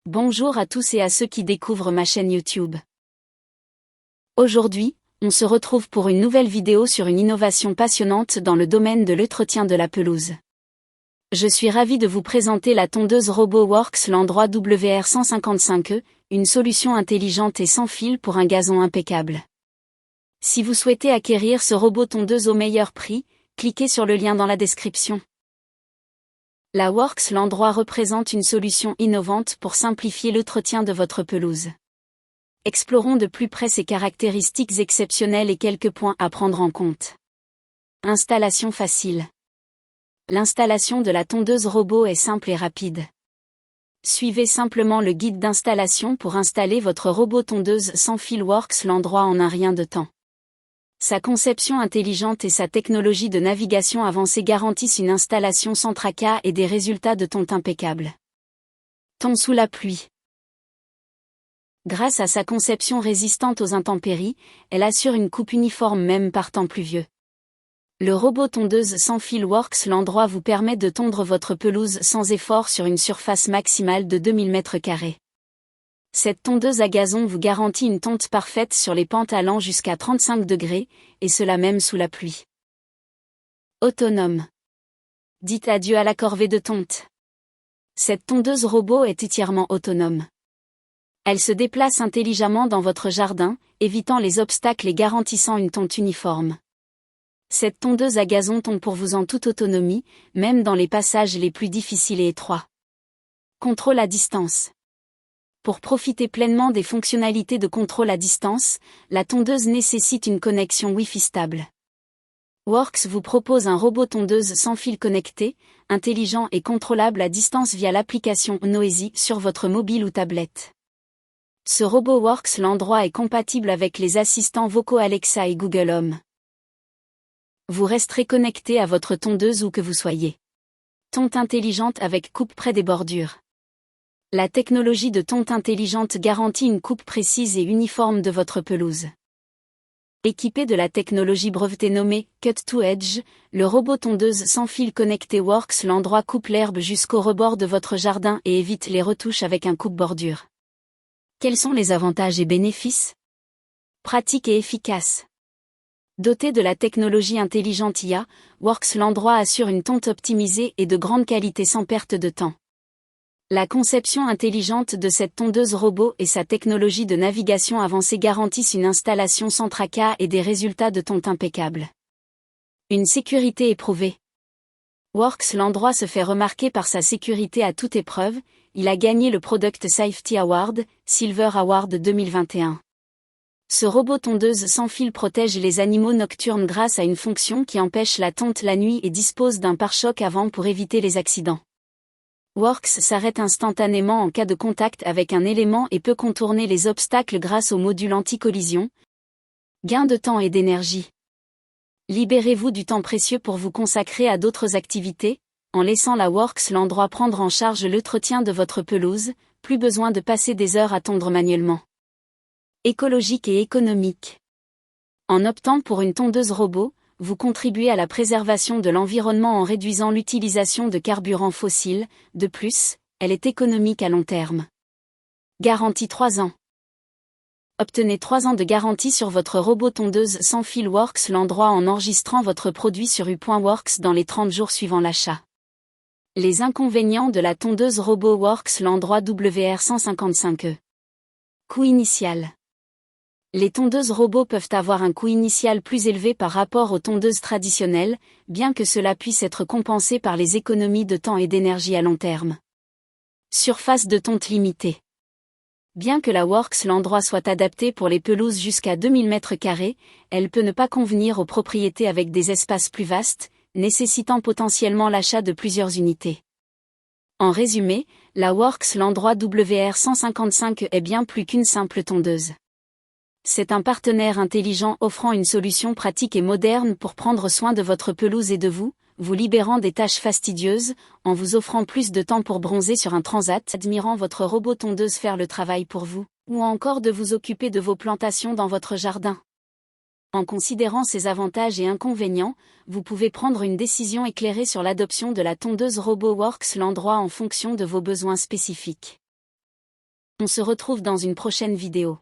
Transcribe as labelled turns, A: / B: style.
A: Bonjour à tous et à ceux qui découvrent ma chaîne YouTube. Aujourd'hui, on se retrouve pour une nouvelle vidéo sur une innovation passionnante dans le domaine de l'entretien de la pelouse. Je suis ravi de vous présenter la tondeuse RoboWorks Landroid WR155E, une solution intelligente et sans fil pour un gazon impeccable. Si vous souhaitez acquérir ce robot tondeuse au meilleur prix, cliquez sur le lien dans la description. La Works Landroid représente une solution innovante pour simplifier l'entretien de votre pelouse. Explorons de plus près ses caractéristiques exceptionnelles et quelques points à prendre en compte. Installation facile. L'installation de la tondeuse robot est simple et rapide. Suivez simplement le guide d'installation pour installer votre robot tondeuse sans fil Works Landroid en un rien de temps. Sa conception intelligente et sa technologie de navigation avancée garantissent une installation sans tracas et des résultats de tonte impeccables. Ton sous la pluie. Grâce à sa conception résistante aux intempéries, elle assure une coupe uniforme même par temps pluvieux. Le robot tondeuse sans fil Works Landroid vous permet de tondre votre pelouse sans effort sur une surface maximale de 2000 m². Cette tondeuse à gazon vous garantit une tonte parfaite sur les pentes allant jusqu'à 35 degrés, et cela même sous la pluie. Autonome. Dites adieu à la corvée de tonte. Cette tondeuse robot est entièrement autonome. Elle se déplace intelligemment dans votre jardin, évitant les obstacles et garantissant une tonte uniforme. Cette tondeuse à gazon tombe pour vous en toute autonomie, même dans les passages les plus difficiles et étroits. Contrôle à distance. Pour profiter pleinement des fonctionnalités de contrôle à distance, la tondeuse nécessite une connexion Wi-Fi stable. Works vous propose un robot tondeuse sans fil connecté, intelligent et contrôlable à distance via l'application Noisy sur votre mobile ou tablette. Ce robot Works Landroid est compatible avec les assistants vocaux Alexa et Google Home. Vous resterez connecté à votre tondeuse où que vous soyez. Tonte intelligente avec coupe près des bordures. La technologie de tonte intelligente garantit une coupe précise et uniforme de votre pelouse. Équipé de la technologie brevetée nommée Cut to Edge, le robot tondeuse sans fil connecté Works Landroid coupe l'herbe jusqu'au rebord de votre jardin et évite les retouches avec un coupe-bordure. Quels sont les avantages et bénéfices? Pratique et efficace. Doté de la technologie intelligente IA, Works Landroid assure une tonte optimisée et de grande qualité sans perte de temps. La conception intelligente de cette tondeuse robot et sa technologie de navigation avancée garantissent une installation sans tracas et des résultats de tonte impeccables. Une sécurité éprouvée. Works Landroid se fait remarquer par sa sécurité à toute épreuve, il a gagné le Product Safety Award, Silver Award 2021. Ce robot tondeuse sans fil protège les animaux nocturnes grâce à une fonction qui empêche la tonte la nuit et dispose d'un pare-choc avant pour éviter les accidents. Works s'arrête instantanément en cas de contact avec un élément et peut contourner les obstacles grâce au module anti-collision. Gain de temps et d'énergie. Libérez-vous du temps précieux pour vous consacrer à d'autres activités, en laissant la Works Landroid prendre en charge l'entretien de votre pelouse, plus besoin de passer des heures à tondre manuellement. Écologique et économique. En optant pour une tondeuse robot, vous contribuez à la préservation de l'environnement en réduisant l'utilisation de carburants fossiles. De plus, elle est économique à long terme. Garantie 3 ans. Obtenez 3 ans de garantie sur votre robot tondeuse sans fil Works Landroid en enregistrant votre produit sur u.works dans les 30 jours suivant l'achat. Les inconvénients de la tondeuse robot Works Landroid WR155E. Coût initial. Les tondeuses robots peuvent avoir un coût initial plus élevé par rapport aux tondeuses traditionnelles, bien que cela puisse être compensé par les économies de temps et d'énergie à long terme. Surface de tonte limitée. Bien que la Works Landroid soit adaptée pour les pelouses jusqu'à 2000 m², elle peut ne pas convenir aux propriétés avec des espaces plus vastes, nécessitant potentiellement l'achat de plusieurs unités. En résumé, la Works Landroid WR155 est bien plus qu'une simple tondeuse. C'est un partenaire intelligent offrant une solution pratique et moderne pour prendre soin de votre pelouse et de vous, vous libérant des tâches fastidieuses, en vous offrant plus de temps pour bronzer sur un transat, admirant votre robot tondeuse faire le travail pour vous, ou encore de vous occuper de vos plantations dans votre jardin. En considérant ces avantages et inconvénients, vous pouvez prendre une décision éclairée sur l'adoption de la tondeuse RoboWorks Landroid en fonction de vos besoins spécifiques. On se retrouve dans une prochaine vidéo.